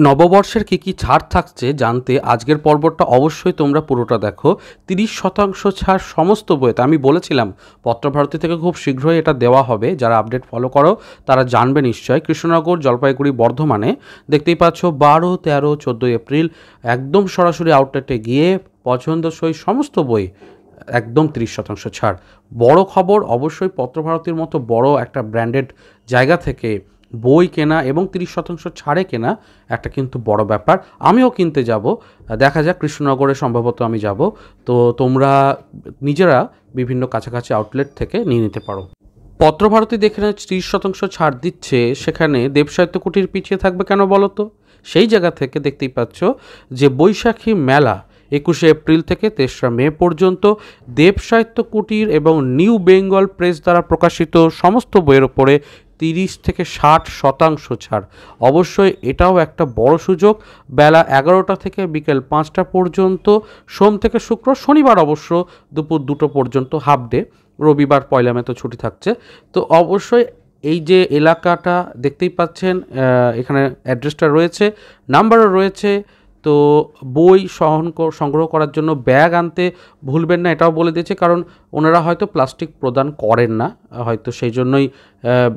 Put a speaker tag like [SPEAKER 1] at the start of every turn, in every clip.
[SPEAKER 1] নববর্ষের কী ছাড় থাকছে জানতে আজকের পর্বটা অবশ্যই তোমরা পুরোটা দেখো। 30% ছাড় সমস্ত বইতে। আমি বলেছিলাম পত্রভারতী থেকে খুব শীঘ্রই এটা দেওয়া হবে। যারা আপডেট ফলো করো তারা জানবে নিশ্চয়ই। কৃষ্ণনগর, জলপাইগুড়ি, বর্ধমানে দেখতেই পাচ্ছ 12, 13, 14 এপ্রিল একদম সরাসরি আউটলেটে গিয়ে পছন্দসই সমস্ত বই একদম 30% ছাড়। বড় খবর, অবশ্যই পত্রভারতীর মতো বড় একটা ব্র্যান্ডেড জায়গা থেকে বই কেনা এবং 30% ছাড়ে কেনা একটা কিন্তু বড় ব্যাপার। আমিও কিনতে যাব, দেখা যাক কৃষ্ণনগরে সম্ভবত আমি যাব। তো তোমরা নিজেরা বিভিন্ন কাছাকাছি আউটলেট থেকে নিয়ে নিতে পারো। পত্রভারতী দেখে না 30% ছাড় দিচ্ছে, সেখানে দেবসাহিত্য কুটির পিছিয়ে থাকবে কেন বলো তো? সেই জায়গা থেকে দেখতেই পাচ্ছ যে বৈশাখী মেলা 21শে এপ্রিল থেকে 23রা মে পর্যন্ত দেবসাহিত্য কুটির এবং নিউ বেঙ্গল প্রেস দ্বারা প্রকাশিত সমস্ত বইয়ের ওপরে 30 থেকে 60% ছাড়। অবশ্যই এটাও একটা বড় সুযোগ। বেলা 11টা থেকে বিকেল 5টা পর্যন্ত, সোম থেকে শুক্র, শনিবার অবশ্য দুপুর 2টো পর্যন্ত হাফ ডে, রবিবার পয়লা মে তো ছুটি থাকছে। তো অবশ্যই এই যে এলাকাটা দেখতেই পাচ্ছেন, এখানে অ্যাড্রেসটা রয়েছে, নাম্বারও রয়েছে। তো বই সংগ্রহ করার জন্য ব্যাগ আনতে ভুলবেন না, এটাও বলে দিয়েছে, কারণ ওনারা হয়তো প্লাস্টিক প্রদান করেন না, হয়তো সেই জন্যই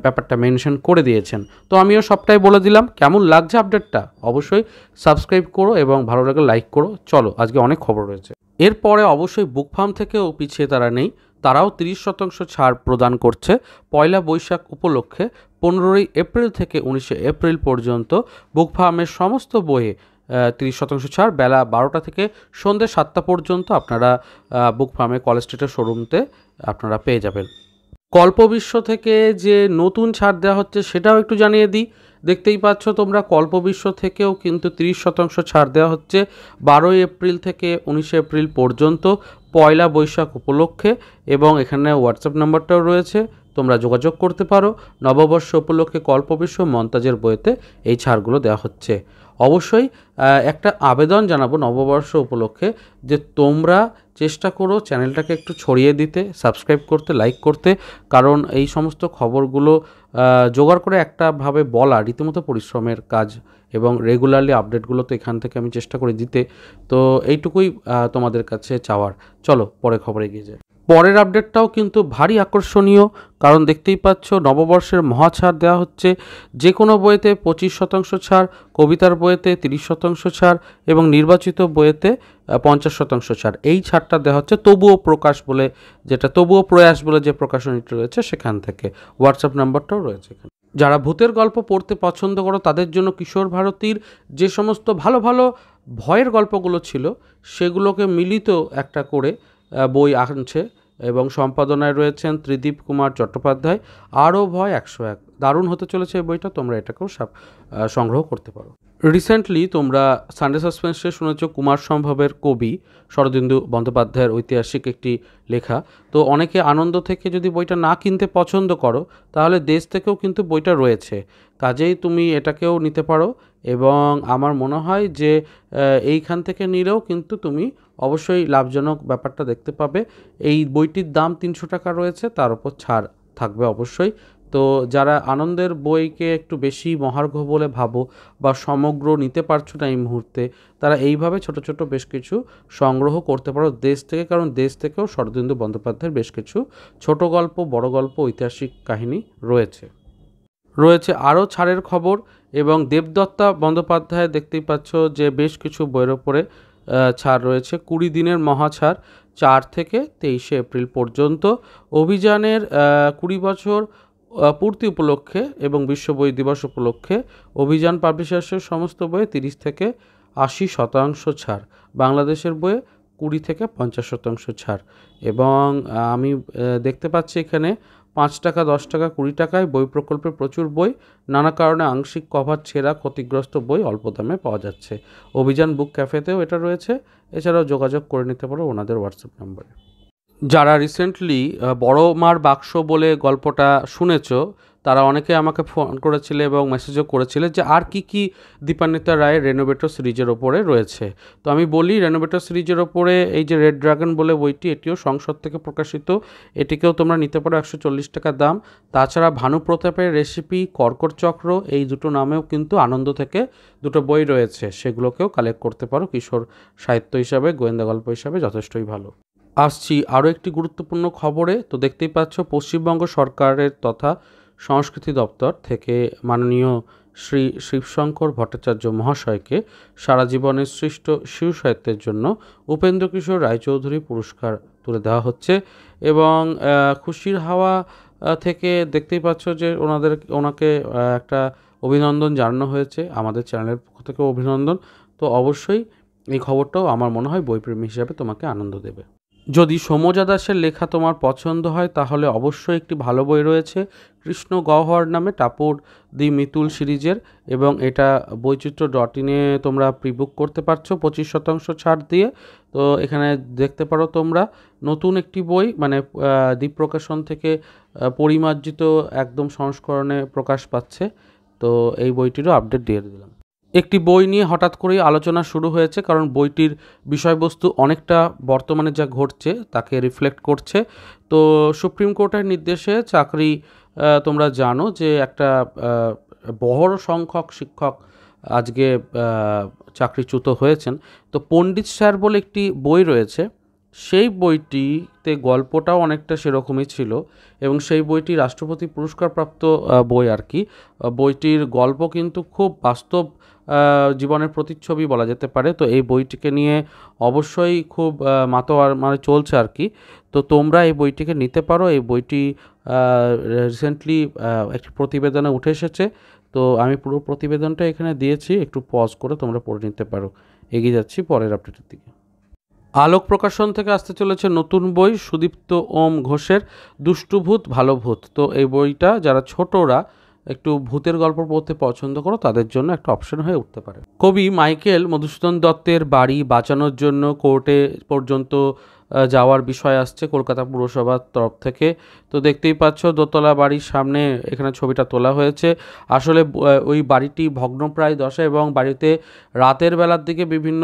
[SPEAKER 1] ব্যাপারটা মেনশন করে দিয়েছেন। তো আমিও সবটাই বলে দিলাম। কেমন লাগছে আপডেটটা অবশ্যই সাবস্ক্রাইব করো এবং ভালো লাগলে লাইক করো। চলো, আজকে অনেক খবর রয়েছে। এরপরে অবশ্যই বুক ফার্ম থেকেও পিছিয়ে তারা নেই, তারাও 30% ছাড় প্রদান করছে পয়লা বৈশাখ উপলক্ষে। 15ই এপ্রিল থেকে 19শে এপ্রিল পর্যন্ত বুক ফার্মের সমস্ত বইয়ে 30% ছাড়। বেলা 12টা থেকে সন্ধ্যে 7টা পর্যন্ত আপনারা বুক ফার্মে কলেজ স্ট্রিটের শোরুমতে আপনারা পেয়ে যাবেন। কল্পবিশ্ব থেকে যে নতুন ছাড় দেওয়া হচ্ছে সেটাও একটু জানিয়ে দিই। দেখতেই পাচ্ছ তোমরা, কল্পবিশ্ব থেকেও কিন্তু 30% ছাড় দেওয়া হচ্ছে 12ই এপ্রিল থেকে 19শে এপ্রিল পর্যন্ত পয়লা বৈশাখ উপলক্ষে, এবং এখানে হোয়াটসঅ্যাপ নাম্বারটাও রয়েছে, তোমরা যোগাযোগ করতে পারো। নববর্ষ উপলক্ষে কল্পবিশ্ব মন্তাজের বইতে এই ছাড়গুলো দেওয়া হচ্ছে। অবশ্যই একটা আবেদন জানাবো নববর্ষ উপলক্ষে, যে তোমরা চেষ্টা করো চ্যানেলটাকে একটু ছড়িয়ে দিতে, সাবস্ক্রাইব করতে, লাইক করতে, কারণ এই সমস্ত খবরগুলো জোগাড় করে একটাভাবে বলা রীতিমতো পরিশ্রমের কাজ, এবং রেগুলারলি আপডেটগুলো তো এখান থেকে আমি চেষ্টা করি দিতে। তো এইটুকুই তোমাদের কাছে চাওয়ার। চলো পরে খবরে এগিয়ে যাই। পরের আপডেটটাও কিন্তু ভারী আকর্ষণীয়, কারণ দেখতেই পাচ্ছ নববর্ষের মহা ছাড় দেওয়া হচ্ছে। যে কোনো বইতে 25% ছাড়, কবিতার বইতে 30% ছাড় এবং নির্বাচিত বইতে 50% ছাড়। এই ছাড়টা দেওয়া হচ্ছে তবুও প্রকাশ বলে, যেটা তবুও প্রয়াস বলে যে প্রকাশনীটি রয়েছে সেখান থেকে। হোয়াটসঅ্যাপ নাম্বারটাও রয়েছে এখানে। যারা ভূতের গল্প পড়তে পছন্দ করো তাদের জন্য কিশোর ভারতীর যে সমস্ত ভালো ভালো ভয়ের গল্পগুলো ছিল সেগুলোকে মিলিত একটা করে বই আনছে, এবং সম্পাদনায় রয়েছেন ত্রিদীপ কুমার চট্টোপাধ্যায়। আরও ভয় 101, দারুণ হতে চলেছে এই বইটা, তোমরা এটাকেও সংগ্রহ করতে পারো। রিসেন্টলি তোমরা সানডে সাসপেন্সে শুনেছ কুমার সম্ভবের কবি শরদিন্দু বন্দ্যোপাধ্যায়ের ঐতিহাসিক একটি লেখা। তো অনেকে আনন্দ থেকে যদি বইটা না কিনতে পছন্দ করো, তাহলে দেশ থেকেও কিন্তু বইটা রয়েছে, কাজেই তুমি এটাকেও নিতে পারো। এবং আমার মনে হয় যে এইখান থেকে নিলেও কিন্তু তুমি অবশ্যই লাভজনক ব্যাপারটা দেখতে পাবে। এই বইটির দাম 300 টাকা রয়েছে, তার উপর ছাড় থাকবে অবশ্যই। তো যারা আনন্দের বইকে একটু বেশি মহার্ঘ বলে ভাবো বা সমগ্র নিতে পারছো না এই মুহূর্তে, তারা এইভাবে ছোট ছোট বেশ কিছু সংগ্রহ করতে পারো দেশ থেকে, কারণ দেশ থেকেও শরদিন্দু বন্দ্যোপাধ্যায়ের বেশ কিছু ছোট গল্প, বড় গল্প, ঐতিহাসিক কাহিনী রয়েছে আরও ছাড়ের খবর। এবং দেবদত্তা বন্দ্যোপাধ্যায় দেখতেই পাচ্ছ যে বেশ কিছু বইয়ের ওপরে ছাড় রয়েছে। 20 দিনের মহা ছাড় 4 থেকে 23শে এপ্রিল পর্যন্ত। অভিযানের 20 বছর পূর্তি উপলক্ষে এবং বিশ্ব বই দিবস উপলক্ষে অভিযান পাবলিশার্সের সমস্ত বইয়ে 30 থেকে 80% ছাড়। বাংলাদেশের বইয়ে 20 থেকে 50% ছাড়। এবং আমি দেখতে পাচ্ছি এখানে 5 টাকা, 10 টাকা, 20 টাকায় বই প্রকল্পে প্রচুর বই, নানা কারণে আংশিক কভার ছেঁড়া ক্ষতিগ্রস্ত বই অল্প দামে পাওয়া যাচ্ছে। অভিযান বুক ক্যাফেতেও এটা রয়েছে। এছাড়াও যোগাযোগ করে নিতে পারো ওনাদের হোয়াটসঅ্যাপ নাম্বারে। যারা রিসেন্টলি বড় মার বাক্স বলে গল্পটা শুনেছো, তারা অনেকে আমাকে ফোন করেছিলে এবং মেসেজও করেছিলে যে আর কি কি দীপান্বিতা রায়ের রেনোভেটর সিরিজের ওপরে রয়েছে। তো আমি বলি, রেনোভেটর সিরিজের ওপরে এই যে রেড ড্রাগন বলে বইটি, এটিও সংসদ থেকে প্রকাশিত, এটিকেও তোমরা নিতে পারো 140 টাকা দাম। তাছাড়া ভানু প্রতাপের রেসিপি, কর্কট চক্র, এই দুটো নামেও কিন্তু আনন্দ থেকে দুটো বই রয়েছে, সেগুলোকেও কালেক্ট করতে পারো। কিশোর সাহিত্য হিসাবে, গোয়েন্দা গল্প হিসাবে যথেষ্টই ভালো। আসছি আরও একটি গুরুত্বপূর্ণ খবরে। তো দেখতেই পাচ্ছ, পশ্চিমবঙ্গ সরকারের তথা সংস্কৃতি দপ্তর থেকে মাননীয় শ্রী শিবশঙ্কর ভট্টাচার্য মহাশয়কে সারা জীবনের সৃষ্ট শিশু সাহিত্যের জন্য উপেন্দ্র কিশোর রায়চৌধুরী পুরস্কার তুলে দেওয়া হচ্ছে। এবং খুশির হাওয়া থেকে দেখতেই পাচ্ছ যে ওনাকে একটা অভিনন্দন জানানো হয়েছে, আমাদের চ্যানেলের পক্ষ থেকে অভিনন্দন। তো অবশ্যই এই খবরটাও আমার মনে হয় বইপ্রেমী হিসাবে তোমাকে আনন্দ দেবে। যদি সৌম্যজা দাসের লেখা তোমার পছন্দ হয় তাহলে অবশ্যই একটি ভালো বই রয়েছে কৃষ্ণ গহ্বর নামে, টাপুর দি মিতুল সিরিজের, এবং এটা বৈচিত্র্য.in-এ তোমরা প্রিবুক করতে পারছো 25% ছাড় দিয়ে। তো এখানে দেখতে পারো তোমরা নতুন একটি বই, মানে দ্বীপ প্রকাশন থেকে পরিমার্জিত একদম সংস্করণে প্রকাশ পাচ্ছে। তো এই বইটিরও আপডেট দিয়ে দিলাম। একটি বই নিয়ে হঠাৎ করেই আলোচনা শুরু হয়েছে, কারণ বইটির বিষয়বস্তু অনেকটা বর্তমানে যা ঘটছে তাকে রিফ্লেক্ট করছে। তো সুপ্রিম কোর্টের নির্দেশে চাকরি, তোমরা জানো যে একটা বড় সংখ্যক শিক্ষক আজকে চাকরিচ্যুত হয়েছেন। তো পণ্ডিত স্যার বলে একটি বই রয়েছে, সেই বইটিতে গল্পটাও অনেকটা সেরকমই ছিল, এবং সেই বইটি রাষ্ট্রপতি পুরস্কারপ্রাপ্ত বই আর কি। বইটির গল্প কিন্তু খুব বাস্তব জীবনের প্রতিচ্ছবি বলা যেতে পারে। তো এই বইটিকে নিয়ে অবশ্যই খুব মাতোয়ার মানে চলছে আর কি। তো তোমরা এই বইটিকে নিতে পারো। এই বইটি রিসেন্টলি একটি প্রতিবেদনে উঠে এসেছে। তো আমি পুরো প্রতিবেদনটা এখানে দিয়েছি, একটু পজ করে তোমরা পড়ে নিতে পারো। এগিয়ে যাচ্ছি পরের আপডেটের দিকে। আলোক প্রকাশন থেকে আসতে চলেছে নতুন বই সুদীপ্ত ওম ঘোষের দুষ্টু ভূত ভালো ভূত। তো এই বইটা যারা ছোটরা একটু ভূতের গল্প পড়তে পছন্দ করো তাদের জন্য একটা অপশন হয়ে উঠতে পারে। কবি মাইকেল মধুসূদন দত্তের বাড়ি বাঁচানোর জন্য কোর্টে পর্যন্ত যাওয়ার বিষয় আসছে কলকাতা পুরসভার তরফ থেকে। তো দেখতেই পাচ্ছ দোতলা বাড়ির সামনে এখানে ছবিটা তোলা হয়েছে। আসলে ওই বাড়িটি ভগ্নপ্রায় দশা, এবং বাড়িতে রাতের বেলার দিকে বিভিন্ন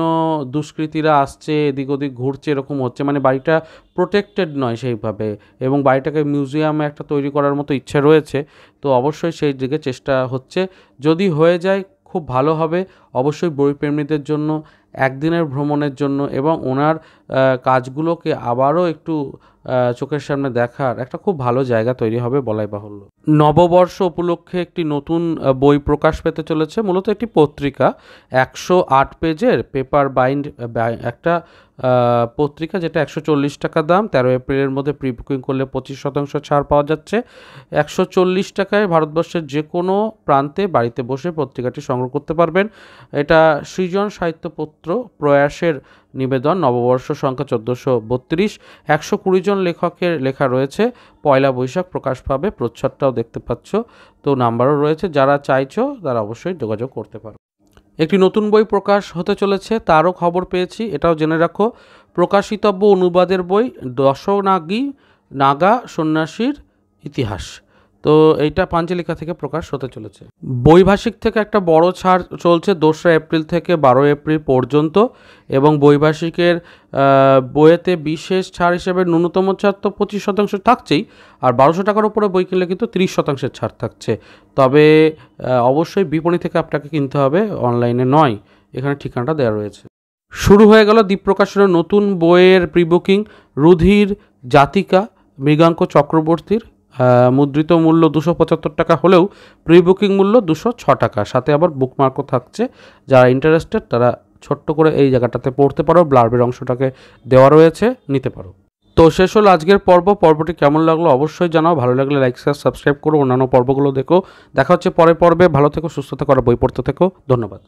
[SPEAKER 1] দুষ্কৃতীরা আসছে, এদিক ওদিক ঘুরছে, এরকম হচ্ছে, মানে বাড়িটা প্রোটেক্টেড নয় সেইভাবে, এবং বাড়িটাকে মিউজিয়ামে একটা তৈরি করার মতো ইচ্ছে রয়েছে। তো অবশ্যই সেই দিকে চেষ্টা হচ্ছে, যদি হয়ে যায় খুব ভালো হবে। অবশ্যই বইপ্রেমীদের জন্য, একদিনের ভ্রমণের জন্য, এবং ওনার কাজগুলোকে আবারও একটু চোখের সামনে দেখার একটা খুব ভালো জায়গা তৈরি হবে বলাই বাহুল্য। নববর্ষ উপলক্ষে একটি নতুন বই প্রকাশ পেতে চলেছে, মূলত একটি পত্রিকা, 108 পেজের পেপার বাইন্ড একটা পত্রিকা, যেটা 140 টাকা দাম। 13 এপ্রিলের মধ্যে প্রি বুকিং করলে 25% ছাড় পাওয়া যাচ্ছে। 140 টাকায় ভারতবর্ষের যে কোনো প্রান্তে বাড়িতে বসে পত্রিকাটি সংগ্রহ করতে পারবেন। এটা সৃজন সাহিত্যপত্র প্রয়াসের নিবেদন, নববর্ষ সংখ্যা 1432, 120 জন লেখকের লেখা রয়েছে। পয়লা বৈশাখ প্রকাশ পাবে, প্রচ্ছদটাও দেখতে পাচ্ছ। তো নাম্বারও রয়েছে, যারা চাইছো তারা অবশ্যই যোগাযোগ করতে পারো। একটি নতুন বই প্রকাশ হতে চলেছে, তারও খবর পেয়েছি, এটাও জেনে রাখো। প্রকাশিতব্য অনুবাদের বই নাগা সন্ন্যাসীর ইতিহাস। তো এইটা পাঞ্চলিকা থেকে প্রকাশ হতে চলেছে। বৈভাষিক থেকে একটা বড় ছাড় চলছে 2রা এপ্রিল থেকে 12 এপ্রিল পর্যন্ত, এবং বৈভাষিকের বইয়েতে বিশেষ ছাড় হিসেবে ন্যূনতম ছাড় তো 25% থাকছেই, আর 1200 টাকার উপরে বই কিনলে কিন্তু 30% ছাড় থাকছে। তবে অবশ্যই বিপণী থেকে আপনাকে কিনতে হবে, অনলাইনে নয়। এখানে ঠিকানাটা দেওয়া রয়েছে। শুরু হয়ে গেল দ্বীপ প্রকাশনের নতুন বইয়ের প্রি বুকিং। রুধির জাতিকা মৃগাঙ্ক চক্রবর্তীর মুদ্রিত মূল্য 275 টাকা হলেও প্রি বুকিং মূল্য 206 টাকা, সাথে আবার বুকমার্কও থাকছে। যারা ইন্টারেস্টেড তারা ছোট্ট করে এই জায়গাটাতে পড়তে পারো, ব্লার্বের অংশটাকে দেওয়া রয়েছে, নিতে পারো। তো শেষ হলো আজকের পর্বটি কেমন লাগলো অবশ্যই জানাও। ভালো লাগলে লাইক শেয়ার সাবস্ক্রাইব করো, অন্যান্য পর্বগুলো দেখো। দেখা হচ্ছে পরের পর্বে। ভালো থেকো, সুস্থ থেকো, আর বই পড়তে থেকো। ধন্যবাদ।